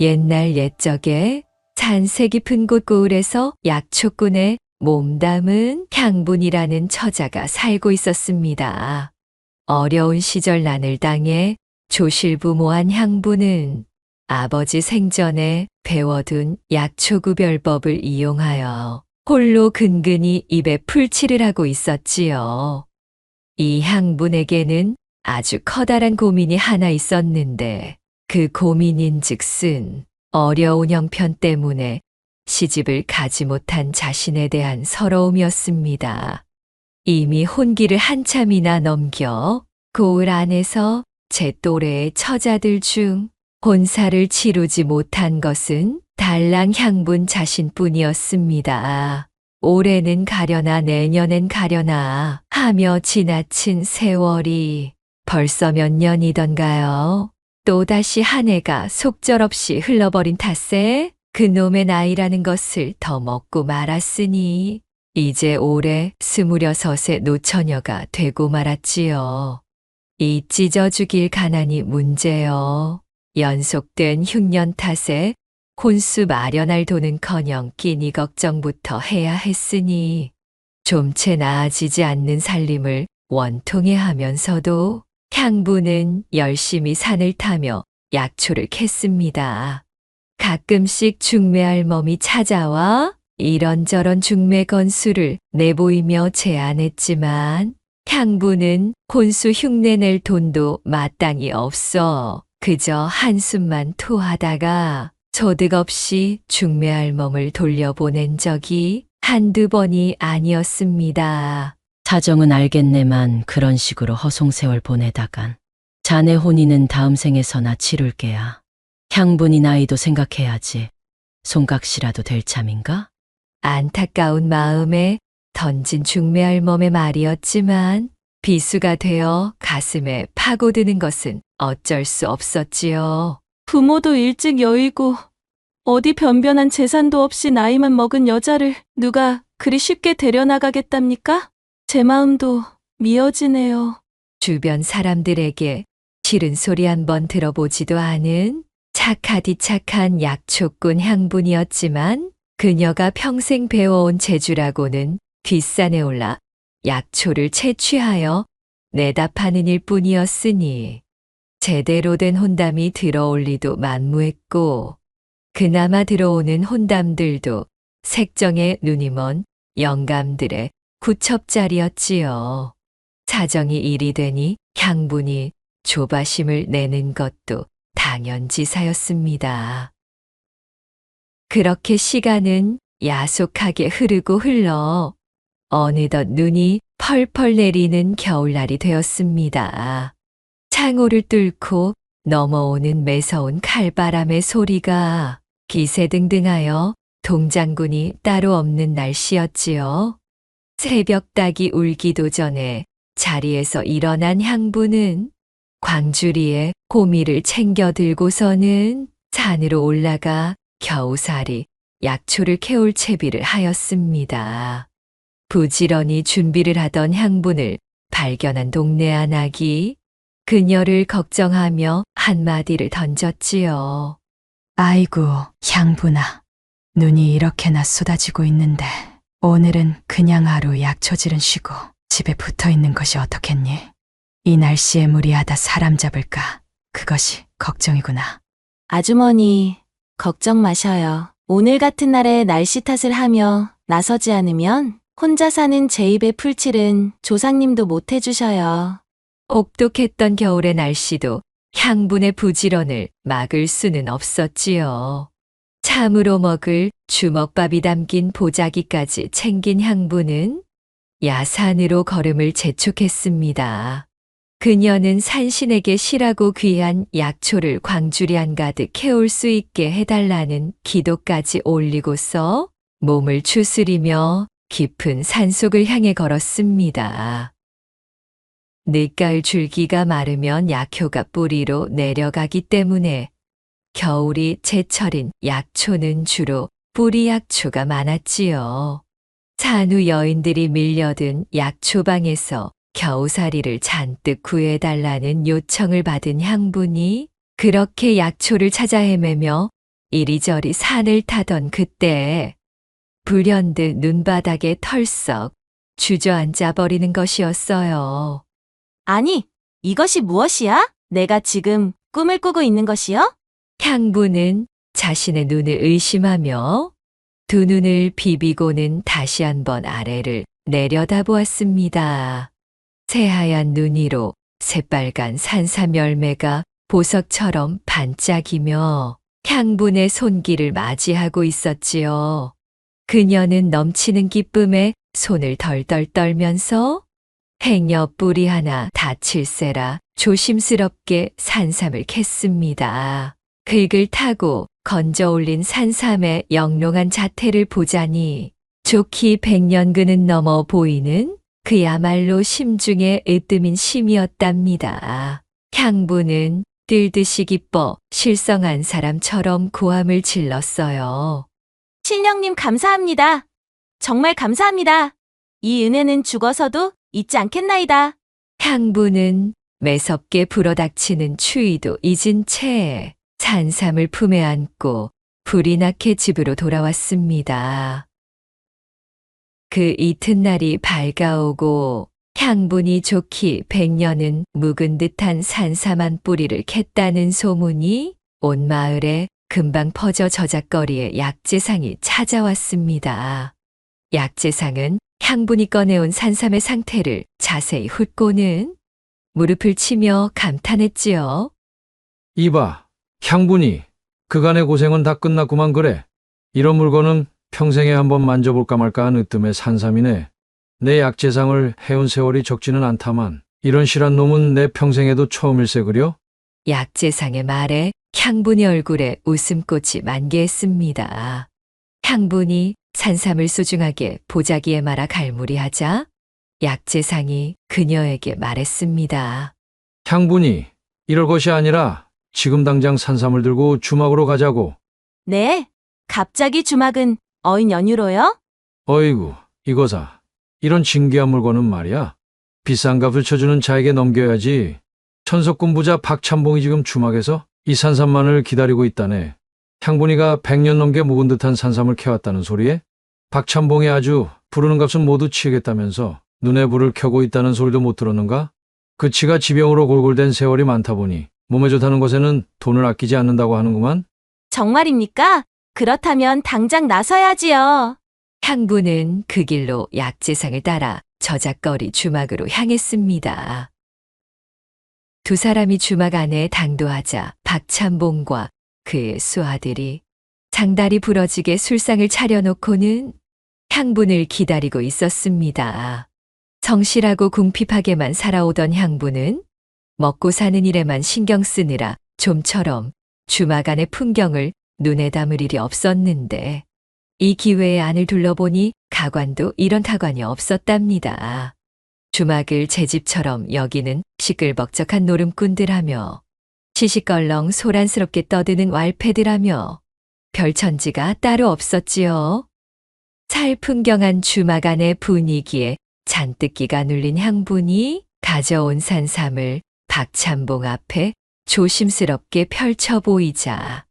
옛날 옛적에 산세 깊은 곳 고을에서 약초꾼의 몸담은 향분이라는 처자가 살고 있었습니다. 어려운 시절 난을 당해 조실부모한 향분은 아버지 생전에 배워둔 약초구별법을 이용하여 홀로 근근히 입에 풀칠을 하고 있었지요. 이 향분에게는 아주 커다란 고민이 하나 있었는데 그 고민인즉슨 어려운 형편 때문에 시집을 가지 못한 자신에 대한 서러움이었습니다. 이미 혼기를 한참이나 넘겨 고을 안에서 제 또래의 처자들 중 혼사를 치르지 못한 것은 달랑 향분 자신뿐이었습니다. 올해는 가려나 내년엔 가려나 하며 지나친 세월이 벌써 몇 년이던가요. 또다시 한 해가 속절없이 흘러버린 탓에 그놈의 나이라는 것을 더 먹고 말았으니 이제 올해 26의 노처녀가 되고 말았지요. 이 찢어 죽일 가난이 문제요. 연속된 흉년 탓에 혼수 마련할 돈은커녕 끼니 걱정부터 해야 했으니 좀채 나아지지 않는 살림을 원통해 하면서도 향부는 열심히 산을 타며 약초를 캤습니다. 가끔씩 중매할멈이 찾아와 이런저런 중매 건수를 내보이며 제안했지만 향부는 혼수 흉내낼 돈도 마땅히 없어 그저 한숨만 토하다가 소득 없이 중매할멈을 돌려보낸 적이 한두 번이 아니었습니다. 사정은 알겠네만 그런 식으로 허송세월 보내다간 자네 혼인은 다음 생에서나 치룰게야. 향분이 나이도 생각해야지. 송각시라도 될 참인가? 안타까운 마음에 던진 중매할멈의 말이었지만 비수가 되어 가슴에 파고드는 것은 어쩔 수 없었지요. 부모도 일찍 여의고 어디 변변한 재산도 없이 나이만 먹은 여자를 누가 그리 쉽게 데려나가겠답니까? 제 마음도 미어지네요. 주변 사람들에게 싫은 소리 한번 들어보지도 않은 착하디 착한 약초꾼 향분이었지만 그녀가 평생 배워온 재주라고는 뒷산에 올라 약초를 채취하여 내다 파는 일뿐이었으니 제대로 된 혼담이 들어올 리도 만무했고 그나마 들어오는 혼담들도 색정에 눈이 먼 영감들의 구첩자리였지요. 사정이 일이 되니 향분이 조바심을 내는 것도 당연지사였습니다. 그렇게 시간은 야속하게 흐르고 흘러 어느덧 눈이 펄펄 내리는 겨울날이 되었습니다. 창호를 뚫고 넘어오는 매서운 칼바람의 소리가 기세등등하여 동장군이 따로 없는 날씨였지요. 새벽닭이 울기도 전에 자리에서 일어난 향부는 광주리에 호미를 챙겨 들고서는 산으로 올라가 겨우살이 약초를 캐올 채비를 하였습니다. 부지런히 준비를 하던 향분을 발견한 동네 아낙이 그녀를 걱정하며 한마디를 던졌지요. 아이고, 향분아. 눈이 이렇게나 쏟아지고 있는데 오늘은 그냥 하루 약초질은 쉬고 집에 붙어 있는 것이 어떻겠니? 이 날씨에 무리하다 사람 잡을까? 그것이 걱정이구나. 아주머니, 걱정 마셔요. 오늘 같은 날에 날씨 탓을 하며 나서지 않으면 혼자 사는 제 입의 풀칠은 조상님도 못 해주셔요. 혹독했던 겨울의 날씨도 향분의 부지런을 막을 수는 없었지요. 참으로 먹을 주먹밥이 담긴 보자기까지 챙긴 향분은 야산으로 걸음을 재촉했습니다. 그녀는 산신에게 실하고 귀한 약초를 광주리 한가득 캐올 수 있게 해달라는 기도까지 올리고서 몸을 추스리며 깊은 산속을 향해 걸었습니다. 늦가을 줄기가 마르면 약효가 뿌리로 내려가기 때문에 겨울이 제철인 약초는 주로 뿌리 약초가 많았지요. 산후 여인들이 밀려든 약초방에서 겨우살이를 잔뜩 구해달라는 요청을 받은 향분이 그렇게 약초를 찾아 헤매며 이리저리 산을 타던 그때 불현듯 눈바닥에 털썩 주저앉아 버리는 것이었어요. 아니, 이것이 무엇이야? 내가 지금 꿈을 꾸고 있는 것이요? 향부는 자신의 눈을 의심하며 두 눈을 비비고는 다시 한번 아래를 내려다보았습니다. 새하얀 눈 위로 새빨간 산삼 열매가 보석처럼 반짝이며 향분의 손길을 맞이하고 있었지요. 그녀는 넘치는 기쁨에 손을 덜덜 떨면서 행여 뿌리 하나 다칠세라 조심스럽게 산삼을 캤습니다. 긁을 타고 건져 올린 산삼의 영롱한 자태를 보자니 좋기 100년근은 넘어 보이는 그야말로 심중에 으뜸인 심이었답니다. 향부는 뜰듯이 기뻐 실성한 사람처럼 고함을 질렀어요. 신령님 감사합니다. 정말 감사합니다. 이 은혜는 죽어서도 잊지 않겠나이다. 향부는 매섭게 불어닥치는 추위도 잊은 채 산삼을 품에 안고 불이 나게 집으로 돌아왔습니다. 그 이튿날이 밝아오고 향분이 좋기 100년은 묵은 듯한 산삼 한 뿌리를 캤다는 소문이 온 마을에 금방 퍼져 저작거리에 약재상이 찾아왔습니다. 약재상은 향분이 꺼내온 산삼의 상태를 자세히 훑고는 무릎을 치며 감탄했지요. 이봐, 향분이 그간의 고생은 다 끝났구만 그래. 이런 물건은 평생에 한번 만져볼까 말까 한 으뜸의 산삼이네. 내 약재상을 해온 세월이 적지는 않다만 이런 실한 놈은 내 평생에도 처음일세 그려? 약재상의 말에 향분이 얼굴에 웃음꽃이 만개했습니다. 향분이 산삼을 소중하게 보자기에 말아 갈무리하자 약재상이 그녀에게 말했습니다. 향분이 이럴 것이 아니라 지금 당장 산삼을 들고 주막으로 가자고. 네, 갑자기 주막은 어인 연유로요? 어이구, 이거사. 이런 진귀한 물건은 말이야. 비싼 값을 쳐주는 자에게 넘겨야지. 천석군 부자 박찬봉이 지금 주막에서 이 산삼만을 기다리고 있다네. 향분이가 100년 넘게 묵은 듯한 산삼을 캐왔다는 소리에 박찬봉이 아주 부르는 값은 모두 치겠다면서 눈에 불을 켜고 있다는 소리도 못 들었는가? 그치가 지병으로 골골댄 세월이 많다 보니 몸에 좋다는 것에는 돈을 아끼지 않는다고 하는구만. 정말입니까? 그렇다면 당장 나서야지요. 향부는 그 길로 약재상을 따라 저작거리 주막으로 향했습니다. 두 사람이 주막 안에 당도하자 박찬봉과 그의 수아들이 장다리 부러지게 술상을 차려놓고는 향분을 기다리고 있었습니다. 성실하고 궁핍하게만 살아오던 향분은 먹고 사는 일에만 신경 쓰느라 좀처럼 주막 안의 풍경을 눈에 담을 일이 없었는데 이 기회에 안을 둘러보니 가관도 이런 가관이 없었답니다. 주막을 제 집처럼 여기는 시끌벅적한 노름꾼들하며 시시껄렁 소란스럽게 떠드는 왈패들하며 별천지가 따로 없었지요. 살풍경한 주막 안의 분위기에 잔뜩 기가 눌린 향분이 가져온 산삼을 박찬봉 앞에 조심스럽게 펼쳐 보이자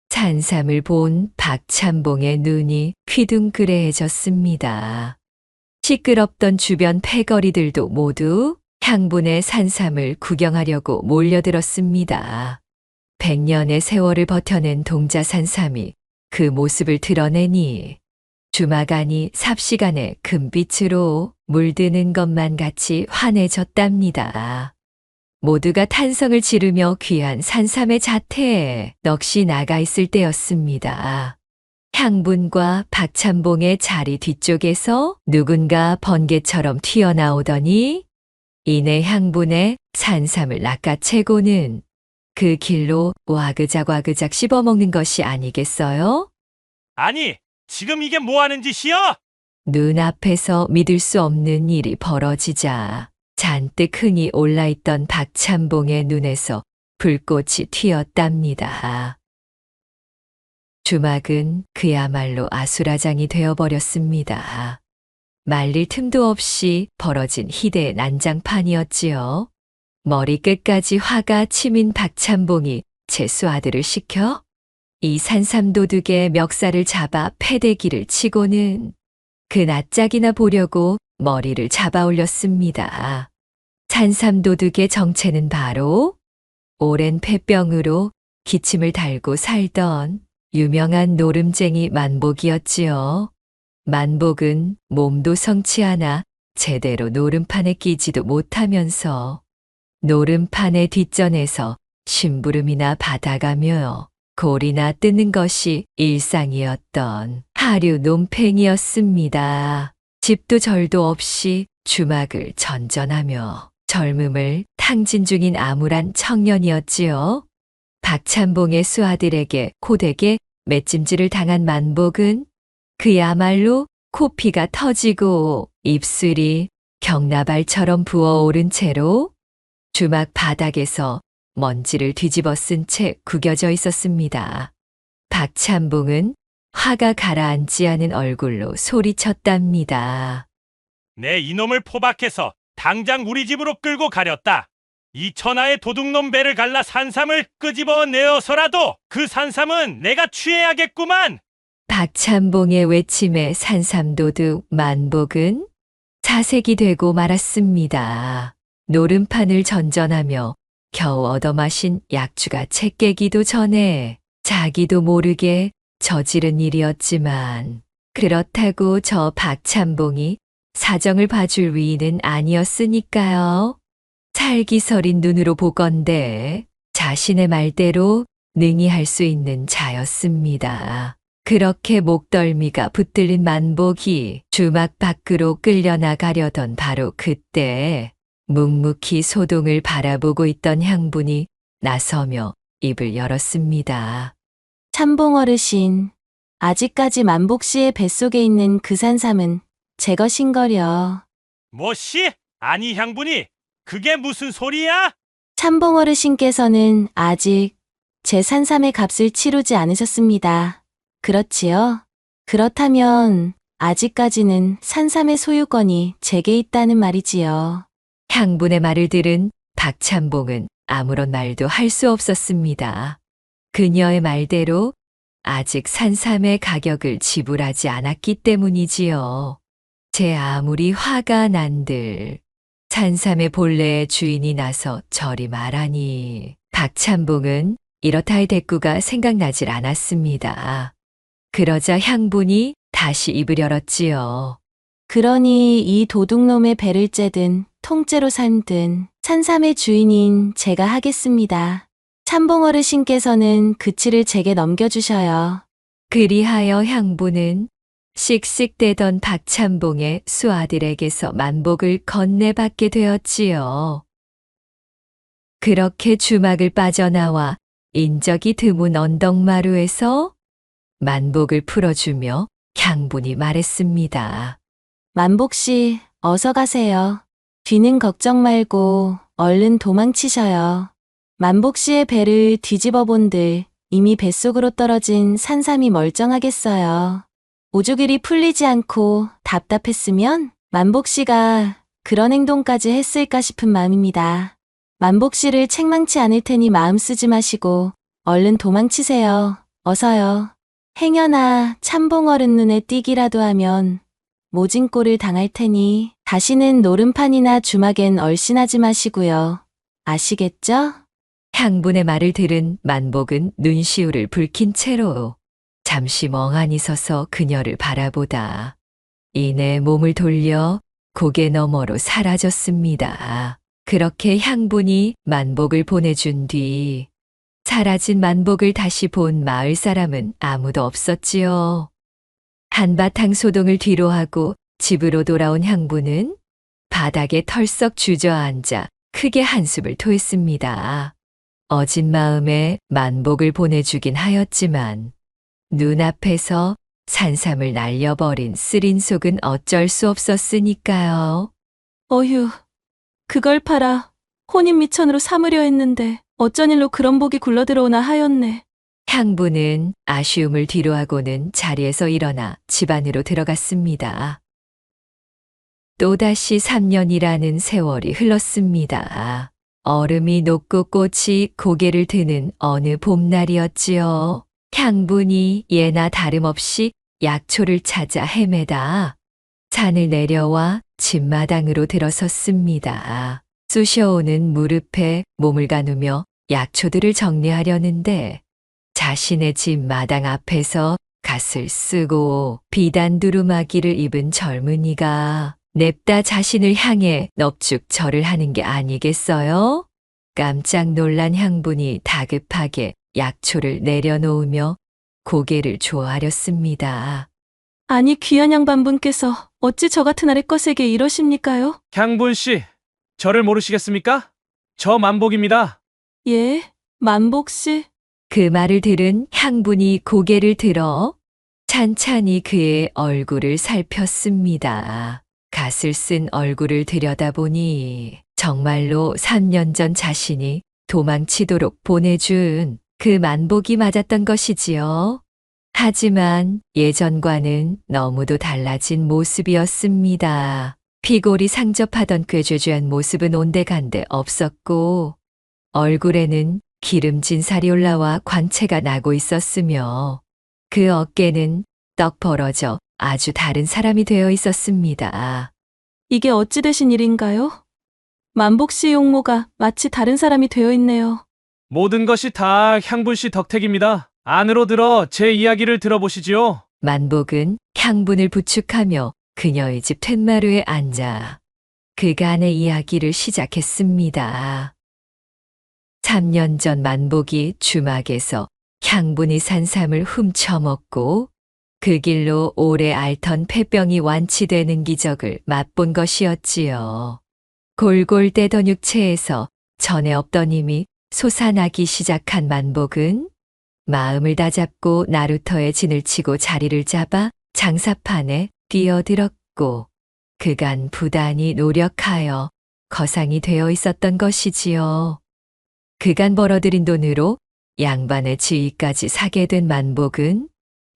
산삼을 본 박찬봉의 눈이 휘둥그레해졌습니다. 시끄럽던 주변 패거리들도 모두 향분의 산삼을 구경하려고 몰려들었습니다. 100년의 세월을 버텨낸 동자 산삼이 그 모습을 드러내니 주막 안이 삽시간에 금빛으로 물드는 것만 같이 환해졌답니다. 모두가 탄성을 지르며 귀한 산삼의 자태에 넋이 나가 있을 때였습니다. 향분과 박찬봉의 자리 뒤쪽에서 누군가 번개처럼 튀어나오더니 이내 향분의 산삼을 낚아채고는 그 길로 와그작 씹어먹는 것이 아니겠어요? 아니, 지금 이게 뭐 하는 짓이여? 눈앞에서 믿을 수 없는 일이 벌어지자 잔뜩 흥이 올라있던 박찬봉의 눈에서 불꽃이 튀었답니다. 주막은 그야말로 아수라장이 되어버렸습니다. 말릴 틈도 없이 벌어진 희대의 난장판이었지요. 머리끝까지 화가 치민 박찬봉이 제 수아들을 시켜 이 산삼도둑의 멱살을 잡아 패대기를 치고는 그 낯짝이나 보려고 머리를 잡아 올렸습니다. 산삼도둑의 정체는 바로 오랜 폐병으로 기침을 달고 살던 유명한 노름쟁이 만복이었지요. 만복은 몸도 성치 않아 제대로 노름판에 끼지도 못하면서 노름판의 뒷전에서 심부름이나 받아가며 골이나 뜯는 것이 일상이었던 하류 논팽이였습니다. 집도 절도 없이 주막을 전전하며 젊음을 탕진 중인 암울한 청년이었지요. 박찬봉의 수아들에게 호되게 맷찜질을 당한 만복은 그야말로 코피가 터지고 입술이 격나발처럼 부어오른 채로 주막 바닥에서 먼지를 뒤집어 쓴 채 구겨져 있었습니다. 박찬봉은 화가 가라앉지 않은 얼굴로 소리쳤답니다. 내 이놈을 포박해서 당장 우리 집으로 끌고 가렸다. 이 천하의 도둑놈 배를 갈라 산삼을 끄집어 내어서라도 그 산삼은 내가 취해야겠구만. 박찬봉의 외침에 산삼도둑 만복은 사색이 되고 말았습니다. 노름판을 전전하며 겨우 얻어마신 약주가 채 깨기도 전에 자기도 모르게 저지른 일이었지만 그렇다고 저 박찬봉이 사정을 봐줄 위인은 아니었으니까요. 살기서린 눈으로 보건대 자신의 말대로 능히 할 수 있는 자였습니다. 그렇게 목덜미가 붙들린 만복이 주막 밖으로 끌려나가려던 바로 그때 묵묵히 소동을 바라보고 있던 향분이 나서며 입을 열었습니다. 참봉 어르신, 아직까지 만복 씨의 뱃속에 있는 그 산삼은 제 것인거려. 뭐씨? 아니 향분이 그게 무슨 소리야? 참봉 어르신께서는 아직 제 산삼의 값을 치르지 않으셨습니다. 그렇지요? 그렇다면 아직까지는 산삼의 소유권이 제게 있다는 말이지요. 향분의 말을 들은 박찬봉은 아무런 말도 할 수 없었습니다. 그녀의 말대로 아직 산삼의 가격을 지불하지 않았기 때문이지요. 제 아무리 화가 난들 산삼의 본래의 주인이 나서 저리 말하니 박찬봉은 이렇다 할 대꾸가 생각나질 않았습니다. 그러자 향분이 다시 입을 열었지요. 그러니 이 도둑놈의 배를 째든 통째로 산든 산삼의 주인인 제가 하겠습니다. 참봉 어르신께서는 그치를 제게 넘겨주셔요. 그리하여 향부는 씩씩대던 박찬봉의 수아들에게서 만복을 건네받게 되었지요. 그렇게 주막을 빠져나와 인적이 드문 언덕마루에서 만복을 풀어주며 향분이 말했습니다. 만복 씨, 어서 가세요. 뒤는 걱정 말고 얼른 도망치셔요. 만복 씨의 배를 뒤집어 본들 이미 뱃속으로 떨어진 산삼이 멀쩡하겠어요. 오죽일이 풀리지 않고 답답했으면 만복 씨가 그런 행동까지 했을까 싶은 마음입니다. 만복 씨를 책망치 않을 테니 마음 쓰지 마시고 얼른 도망치세요. 어서요. 행여나 참봉 어른 눈에 띄기라도 하면 모진 꼴을 당할 테니 다시는 노름판이나 주막엔 얼씬하지 마시고요. 아시겠죠? 향분의 말을 들은 만복은 눈시울을 붉힌 채로 잠시 멍하니 서서 그녀를 바라보다 이내 몸을 돌려 고개 너머로 사라졌습니다. 그렇게 향분이 만복을 보내준 뒤 사라진 만복을 다시 본 마을 사람은 아무도 없었지요. 한바탕 소동을 뒤로하고 집으로 돌아온 향분은 바닥에 털썩 주저앉아 크게 한숨을 토했습니다. 어진 마음에 만복을 보내주긴 하였지만 눈앞에서 산삼을 날려버린 쓰린 속은 어쩔 수 없었으니까요. 어휴, 그걸 팔아 혼인미천으로 삼으려 했는데 어쩐 일로 그런 복이 굴러들어오나 하였네. 향부는 아쉬움을 뒤로하고는 자리에서 일어나 집 안으로 들어갔습니다. 또다시 3년이라는 세월이 흘렀습니다. 얼음이 녹고 꽃이 고개를 드는 어느 봄날이었지요. 향분이 예나 다름없이 약초를 찾아 헤매다 산을 내려와 집마당으로 들어섰습니다. 쑤셔오는 무릎에 몸을 가누며 약초들을 정리하려는데 자신의 집 마당 앞에서 갓을 쓰고 비단 두루마기를 입은 젊은이가 냅다 자신을 향해 넙죽 절을 하는 게 아니겠어요? 깜짝 놀란 향분이 다급하게 약초를 내려놓으며 고개를 조아렸습니다. 아니 귀한 양반분께서 어찌 저 같은 아랫것에게 이러십니까요? 향분 씨, 저를 모르시겠습니까? 저 만복입니다. 예, 만복씨. 그 말을 들은 향분이 고개를 들어 찬찬히 그의 얼굴을 살폈습니다. 갓을 쓴 얼굴을 들여다보니 정말로 3년 전 자신이 도망치도록 보내준 그 만복이 맞았던 것이지요. 하지만 예전과는 너무도 달라진 모습이었습니다. 피골이 상접하던 꾀죄죄한 모습은 온데간데 없었고 얼굴에는 기름진 살이 올라와 광채가 나고 있었으며 그 어깨는 떡 벌어져 아주 다른 사람이 되어 있었습니다. 이게 어찌 되신 일인가요? 만복씨 용모가 마치 다른 사람이 되어 있네요. 모든 것이 다 향분 씨 덕택입니다. 안으로 들어 제 이야기를 들어보시지요. 만복은 향분을 부축하며 그녀의 집 툇마루에 앉아 그간의 이야기를 시작했습니다. 3년 전 만복이 주막에서 향분이 산 삶을 훔쳐먹고 그 길로 오래 앓던 폐병이 완치되는 기적을 맛본 것이었지요. 골골 떼던 육체에서 전에 없던 힘이 솟아나기 시작한 만복은 마음을 다잡고 나루터에 진을 치고 자리를 잡아 장사판에 뛰어들었고 그간 부단히 노력하여 거상이 되어 있었던 것이지요. 그간 벌어들인 돈으로 양반의 지위까지 사게 된 만복은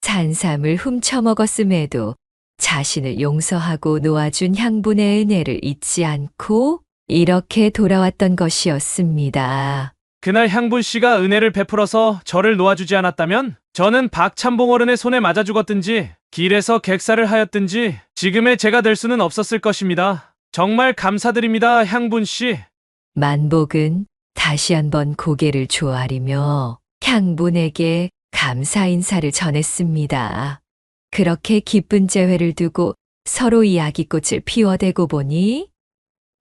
산삼을 훔쳐먹었음에도 자신을 용서하고 놓아준 향분의 은혜를 잊지 않고 이렇게 돌아왔던 것이었습니다. 그날 향분 씨가 은혜를 베풀어서 저를 놓아주지 않았다면 저는 박찬봉 어른의 손에 맞아 죽었든지 길에서 객사를 하였든지 지금의 제가 될 수는 없었을 것입니다. 정말 감사드립니다, 향분 씨. 만복은 다시 한번 고개를 조아리며 향분에게 감사 인사를 전했습니다. 그렇게 기쁜 재회를 두고 서로 이야기꽃을 피워대고 보니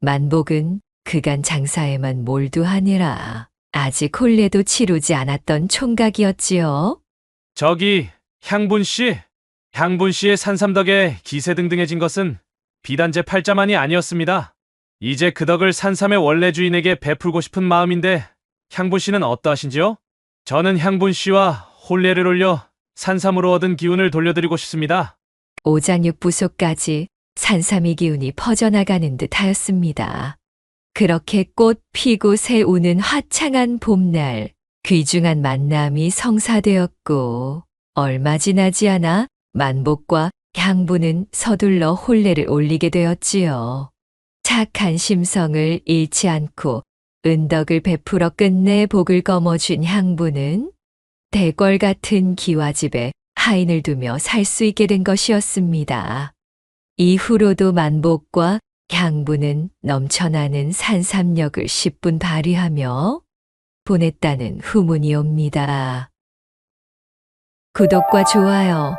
만복은 그간 장사에만 몰두하느라 아직 혼례도 치르지 않았던 총각이었지요. 저기 향분 씨, 향분 씨의 산삼 덕에 기세등등해진 것은 비단 제 팔자만이 아니었습니다. 이제 그 덕을 산삼의 원래 주인에게 베풀고 싶은 마음인데 향분 씨는 어떠하신지요? 저는 향분 씨와 혼례를 올려 산삼으로 얻은 기운을 돌려드리고 싶습니다. 오장육부소까지 산삼의 기운이 퍼져나가는 듯 하였습니다. 그렇게 꽃 피고 새 우는 화창한 봄날, 귀중한 만남이 성사되었고 얼마 지나지 않아 만복과 향분은 서둘러 혼례를 올리게 되었지요. 착한 심성을 잃지 않고 은덕을 베풀어 끝내 복을 거머쥔 향분은 대궐 같은 기와집에 하인을 두며 살 수 있게 된 것이었습니다. 이후로도 만복과 향분은 넘쳐나는 산삼력을 10분 발휘하며 보냈다는 후문이 옵니다. 구독과 좋아요,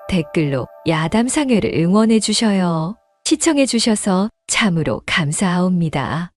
댓글로 야담상회를 응원해 주셔요. 시청해 주셔서 참으로 감사하옵니다.